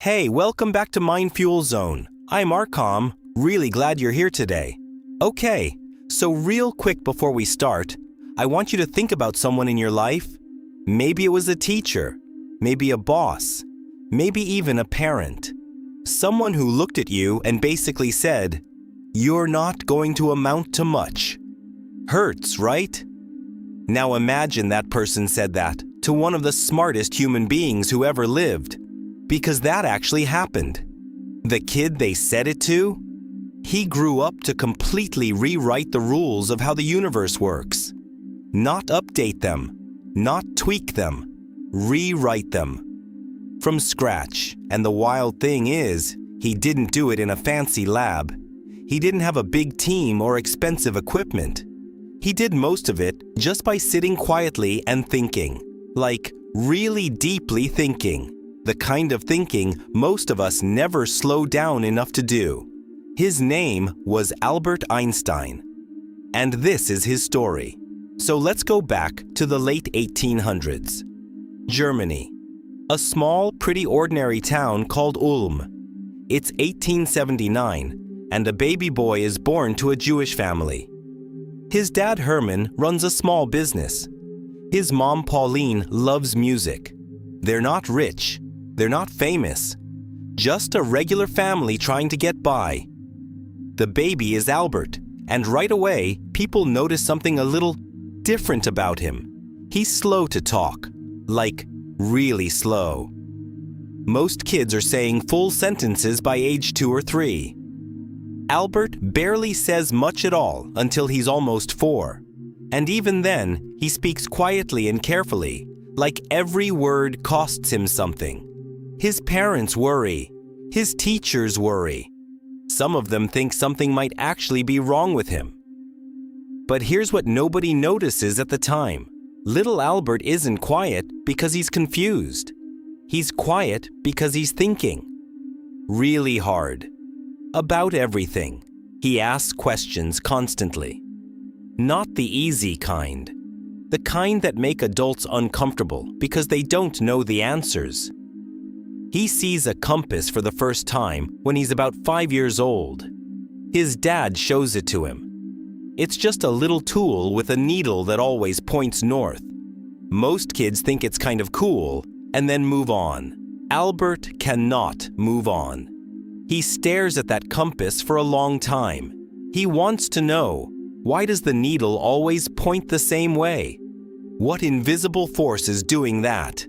Hey, welcome back to MindFuel Zone. I'm Arkham. Really glad you're here today. Okay, so real quick before we start, I want you to think about someone in your life. Maybe it was a teacher, maybe a boss, maybe even a parent. Someone who looked at you and basically said, "You're not going to amount to much." Hurts, right? Now imagine that person said that to one of the smartest human beings who ever lived. Because that actually happened. The kid they said it to, he grew up to completely rewrite the rules of how the universe works. Not update them, not tweak them, rewrite them. From scratch. And the wild thing is, he didn't do it in a fancy lab. He didn't have a big team or expensive equipment. He did most of it just by sitting quietly and thinking. Like, really deeply thinking. The kind of thinking most of us never slow down enough to do. His name was Albert Einstein. And this is his story. So let's go back to the late 1800s. Germany. A small, pretty ordinary town called Ulm. It's 1879, and a baby boy is born to a Jewish family. His dad Herman runs a small business. His mom Pauline loves music. They're not rich. They're not famous. Just a regular family trying to get by. The baby is Albert, and right away, people notice something a little different about him. He's slow to talk, like really slow. Most kids are saying full sentences by age 2 or 3. Albert barely says much at all until he's almost 4. And even then, he speaks quietly and carefully, like every word costs him something. His parents worry. His teachers worry. Some of them think something might actually be wrong with him. But here's what nobody notices at the time. Little Albert isn't quiet because he's confused. He's quiet because he's thinking. Really hard. About everything. He asks questions constantly. Not the easy kind. The kind that make adults uncomfortable because they don't know the answers. He sees a compass for the first time when he's about 5 years old. His dad shows it to him. It's just a little tool with a needle that always points north. Most kids think it's kind of cool and then move on. Albert cannot move on. He stares at that compass for a long time. He wants to know, why does the needle always point the same way? What invisible force is doing that?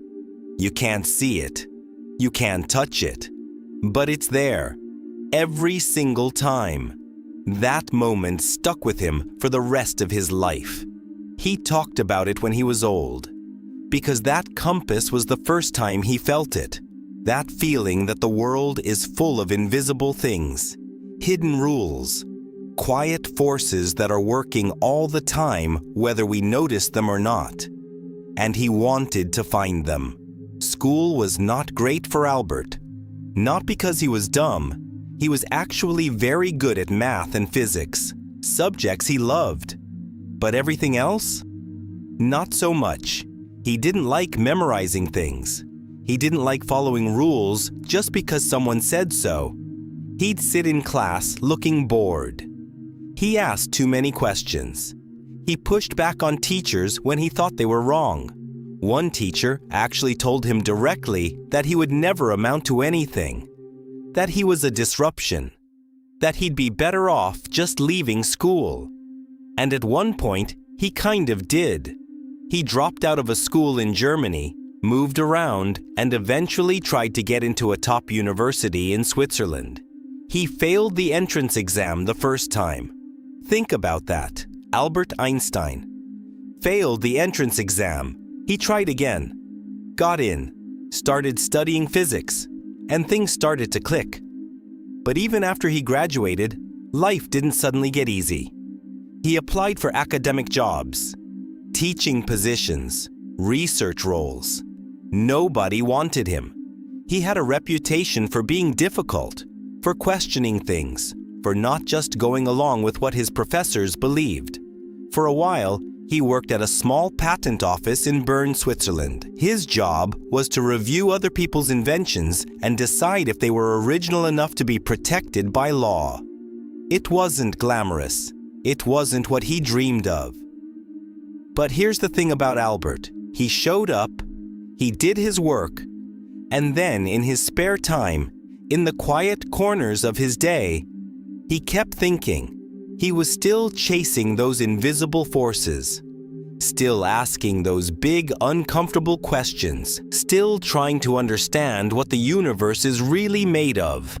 You can't see it. You can't touch it, but it's there, every single time. That moment stuck with him for the rest of his life. He talked about it when he was old, because that compass was the first time he felt it. That feeling that the world is full of invisible things, hidden rules, quiet forces that are working all the time whether we notice them or not. And he wanted to find them. School was not great for Albert. Not because he was dumb. He was actually very good at math and physics, subjects he loved. But everything else? Not so much. He didn't like memorizing things. He didn't like following rules just because someone said so. He'd sit in class looking bored. He asked too many questions. He pushed back on teachers when he thought they were wrong. One teacher actually told him directly that he would never amount to anything, that he was a disruption, that he'd be better off just leaving school. And at one point, he kind of did. He dropped out of a school in Germany, moved around, and eventually tried to get into a top university in Switzerland. He failed the entrance exam the first time. Think about that. Albert Einstein failed the entrance exam. He tried again, got in, started studying physics, and things started to click. But even after he graduated, life didn't suddenly get easy. He applied for academic jobs, teaching positions, research roles. Nobody wanted him. He had a reputation for being difficult, for questioning things, for not just going along with what his professors believed. For a while, He worked at a small patent office in Bern, Switzerland. His job was to review other people's inventions and decide if they were original enough to be protected by law. It wasn't glamorous. It wasn't what he dreamed of. But here's the thing about Albert. He showed up, he did his work, and then in his spare time, in the quiet corners of his day, he kept thinking. He was still chasing those invisible forces, still asking those big, uncomfortable questions, still trying to understand what the universe is really made of.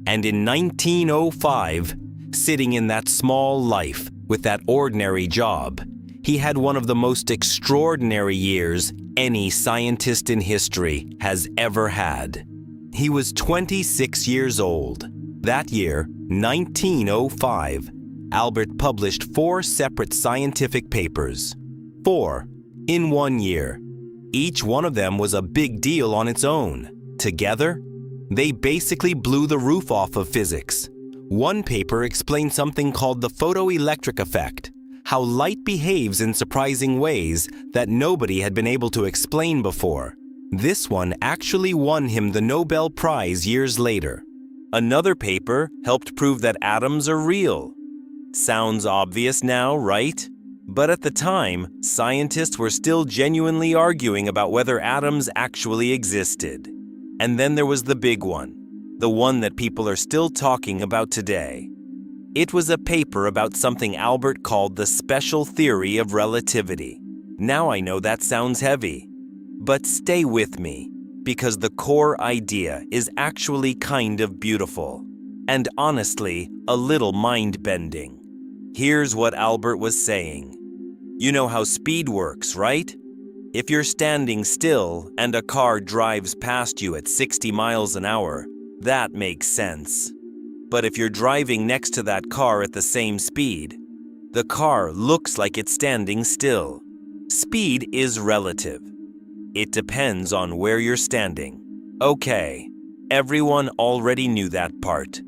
And in 1905, sitting in that small life with that ordinary job, he had one of the most extraordinary years any scientist in history has ever had. He was 26 years old. That year, 1905, Albert published 4 separate scientific papers. 4 in 1 year. Each one of them was a big deal on its own. Together, they basically blew the roof off of physics. One paper explained something called the photoelectric effect, how light behaves in surprising ways that nobody had been able to explain before. This one actually won him the Nobel Prize years later. Another paper helped prove that atoms are real. Sounds obvious now, right? But at the time, scientists were still genuinely arguing about whether atoms actually existed. And then there was the big one, the one that people are still talking about today. It was a paper about something Albert called the special theory of relativity. Now I know that sounds heavy, but stay with me, because the core idea is actually kind of beautiful, and honestly, a little mind-bending. Here's what Albert was saying. You know how speed works, right? If you're standing still and a car drives past you at 60 miles an hour, that makes sense. But if you're driving next to that car at the same speed, the car looks like it's standing still. Speed is relative. It depends on where you're standing. Okay, everyone already knew that part.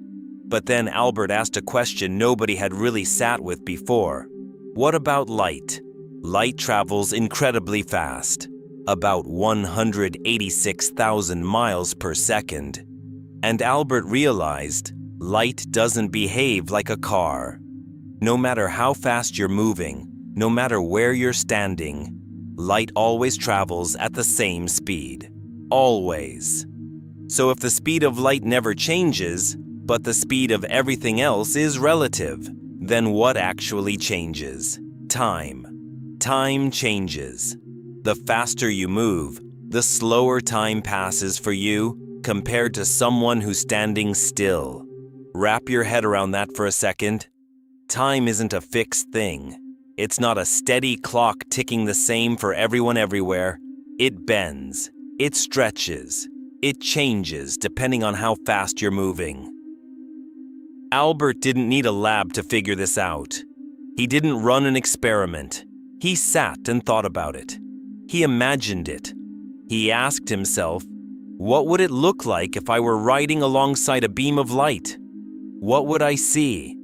But then Albert asked a question nobody had really sat with before. What about light? Light travels incredibly fast, about 186,000 miles per second. And Albert realized light doesn't behave like a car. No matter how fast you're moving, no matter where you're standing, light always travels at the same speed. Always. So if the speed of light never changes, but the speed of everything else is relative, then what actually changes? Time. Time changes. The faster you move, the slower time passes for you compared to someone who's standing still. Wrap your head around that for a second. Time isn't a fixed thing. It's not a steady clock ticking the same for everyone everywhere. It bends, it stretches, it changes depending on how fast you're moving. Albert didn't need a lab to figure this out. He didn't run an experiment. He sat and thought about it. He imagined it. He asked himself, what would it look like if I were riding alongside a beam of light? What would I see?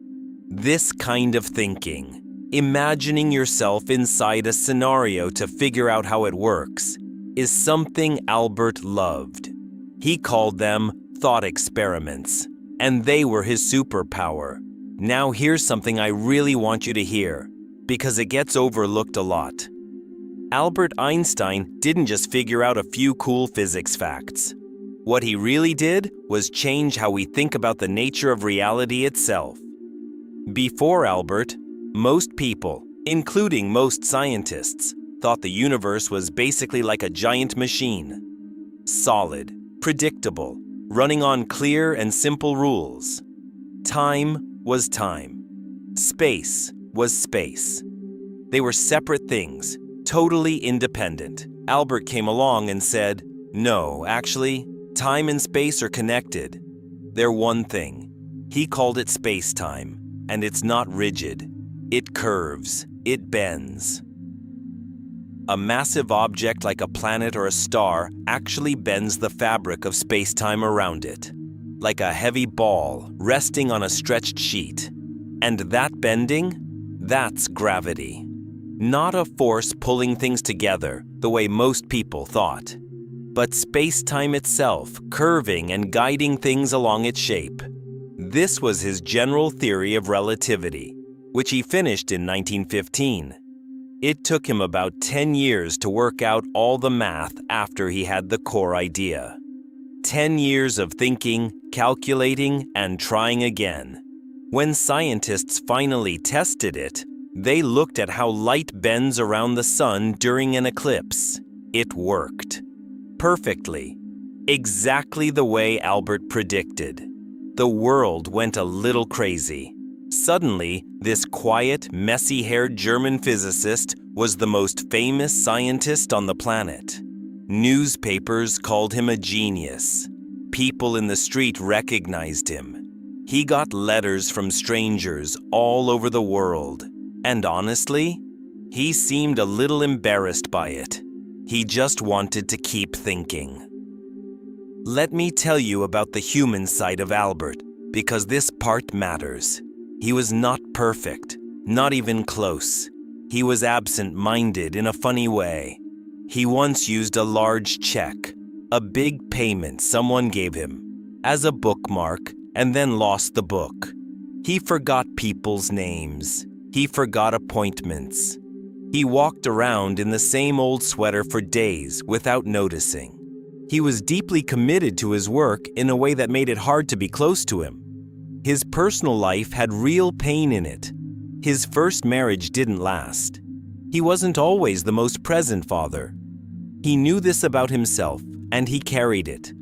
This kind of thinking, imagining yourself inside a scenario to figure out how it works, is something Albert loved. He called them thought experiments, and they were his superpower. Now here's something I really want you to hear, because it gets overlooked a lot. Albert Einstein didn't just figure out a few cool physics facts. What he really did was change how we think about the nature of reality itself. Before Albert, most people, including most scientists, thought the universe was basically like a giant machine. Solid, predictable, running on clear and simple rules. Time was time. Space was space. They were separate things, totally independent. Albert came along and said, no, actually, time and space are connected. They're one thing. He called it space-time, and it's not rigid. It curves, it bends. A massive object like a planet or a star actually bends the fabric of space-time around it, like a heavy ball resting on a stretched sheet. And that bending, that's gravity. Not a force pulling things together the way most people thought, but space-time itself curving and guiding things along its shape. This was his general theory of relativity, which he finished in 1915. It took him about 10 years to work out all the math after he had the core idea. 10 years of thinking, calculating, and trying again. When scientists finally tested it, they looked at how light bends around the sun during an eclipse. It worked. Perfectly. Exactly the way Albert predicted. The world went a little crazy. Suddenly, this quiet, messy-haired German physicist was the most famous scientist on the planet. Newspapers called him a genius. People in the street recognized him. He got letters from strangers all over the world. And honestly, he seemed a little embarrassed by it. He just wanted to keep thinking. Let me tell you about the human side of Albert, because this part matters. He was not perfect, not even close. He was absent-minded in a funny way. He once used a large check, a big payment someone gave him, as a bookmark, and then lost the book. He forgot people's names. He forgot appointments. He walked around in the same old sweater for days without noticing. He was deeply committed to his work in a way that made it hard to be close to him. His personal life had real pain in it. His first marriage didn't last. He wasn't always the most present father. He knew this about himself, and he carried it.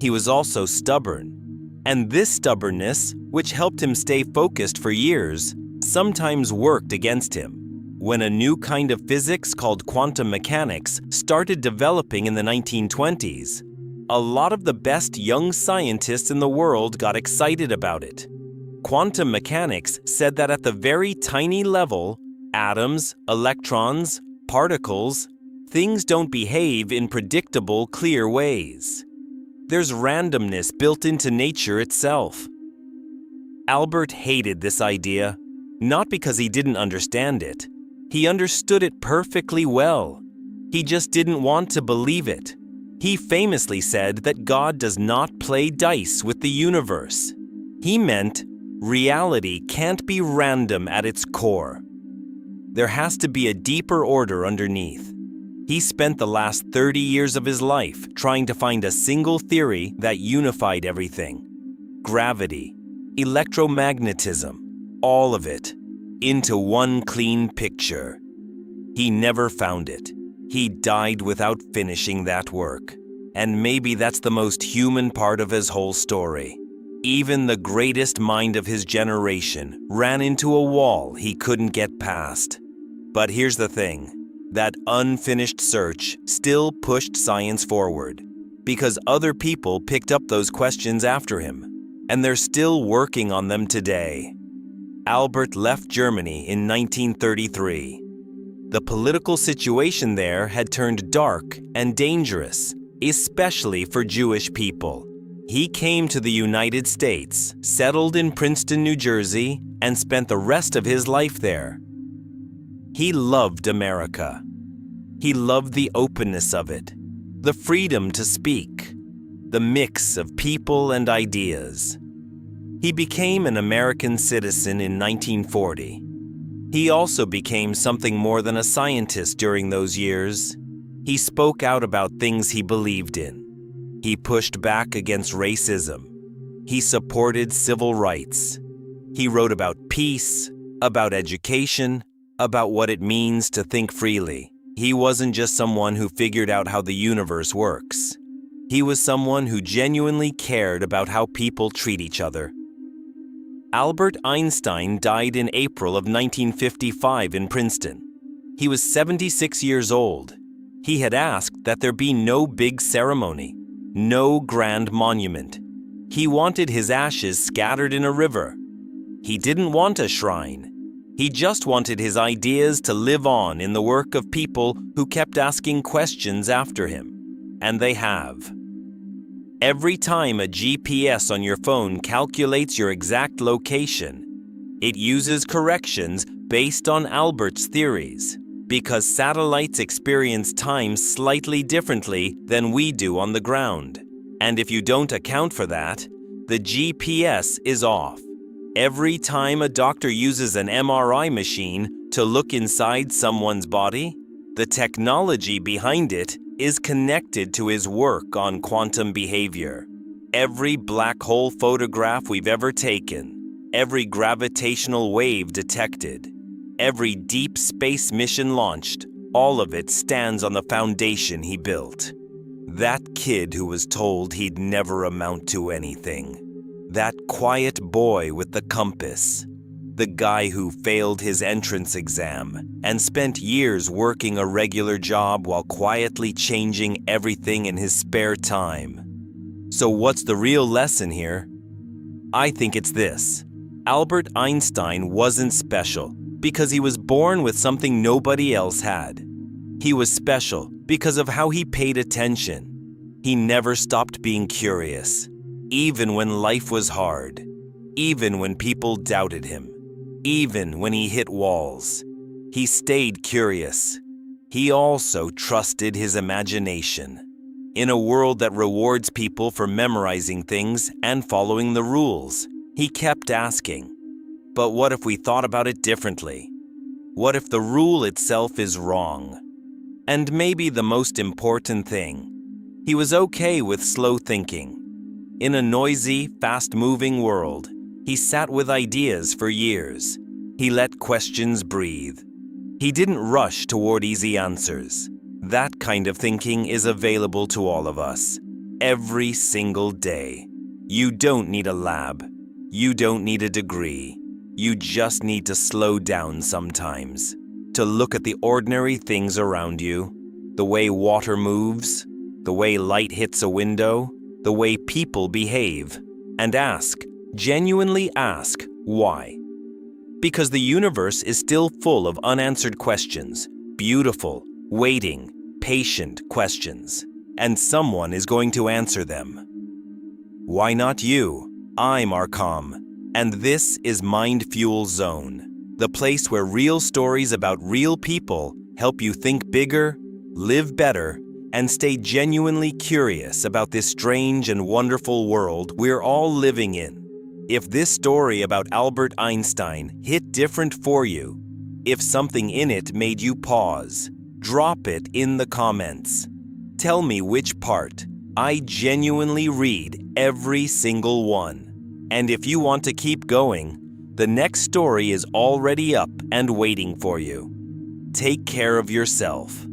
He was also stubborn. And this stubbornness, which helped him stay focused for years, sometimes worked against him. When a new kind of physics called quantum mechanics started developing in the 1920s, a lot of the best young scientists in the world got excited about it. Quantum mechanics said that at the very tiny level, atoms, electrons, particles, things don't behave in predictable, clear ways. There's randomness built into nature itself. Albert hated this idea, not because he didn't understand it. He understood it perfectly well. He just didn't want to believe it. He famously said that God does not play dice with the universe. He meant reality can't be random at its core. There has to be a deeper order underneath. He spent the last 30 years of his life trying to find a single theory that unified everything. Gravity, electromagnetism, all of it, into one clean picture. He never found it. He died without finishing that work. And maybe that's the most human part of his whole story. Even the greatest mind of his generation ran into a wall he couldn't get past. But here's the thing. That unfinished search still pushed science forward, because other people picked up those questions after him, and they're still working on them today. Albert left Germany in 1933. The political situation there had turned dark and dangerous, especially for Jewish people. He came to the United States, settled in Princeton, New Jersey, and spent the rest of his life there. He loved America. He loved the openness of it, the freedom to speak, the mix of people and ideas. He became an American citizen in 1940. He also became something more than a scientist during those years. He spoke out about things he believed in. He pushed back against racism. He supported civil rights. He wrote about peace, about education, about what it means to think freely. He wasn't just someone who figured out how the universe works. He was someone who genuinely cared about how people treat each other. Albert Einstein died in April of 1955 in Princeton. He was 76 years old. He had asked that there be no big ceremony, no grand monument. He wanted his ashes scattered in a river. He didn't want a shrine. He just wanted his ideas to live on in the work of people who kept asking questions after him. And they have. Every time a GPS on your phone calculates your exact location, it uses corrections based on Albert's theories. Because satellites experience time slightly differently than we do on the ground. And if you don't account for that, the GPS is off. Every time a doctor uses an MRI machine to look inside someone's body, the technology behind it is connected to his work on quantum behavior. Every black hole photograph we've ever taken, every gravitational wave detected, every deep space mission launched, all of it stands on the foundation he built. That kid who was told he'd never amount to anything. That quiet boy with the compass. The guy who failed his entrance exam and spent years working a regular job while quietly changing everything in his spare time. So what's the real lesson here? I think it's this. Albert Einstein wasn't special because he was born with something nobody else had. He was special because of how he paid attention. He never stopped being curious, even when life was hard, even when people doubted him, even when he hit walls. He stayed curious. He also trusted his imagination. In a world that rewards people for memorizing things and following the rules, he kept asking, but what if we thought about it differently? What if the rule itself is wrong? And maybe the most important thing, he was okay with slow thinking. In a noisy, fast-moving world, he sat with ideas for years. He let questions breathe. He didn't rush toward easy answers. That kind of thinking is available to all of us, every single day. You don't need a lab. You don't need a degree. You just need to slow down sometimes, to look at the ordinary things around you, the way water moves, the way light hits a window, the way people behave, and ask, genuinely ask, why? Because the universe is still full of unanswered questions, beautiful, waiting, patient questions, and someone is going to answer them. Why not you? I'm Arcom, and this is MindFuel Zone, the place where real stories about real people help you think bigger, live better, and stay genuinely curious about this strange and wonderful world we're all living in. If this story about Albert Einstein hit different for you, if something in it made you pause, drop it in the comments. Tell me which part. I genuinely read every single one. And if you want to keep going, the next story is already up and waiting for you. Take care of yourself.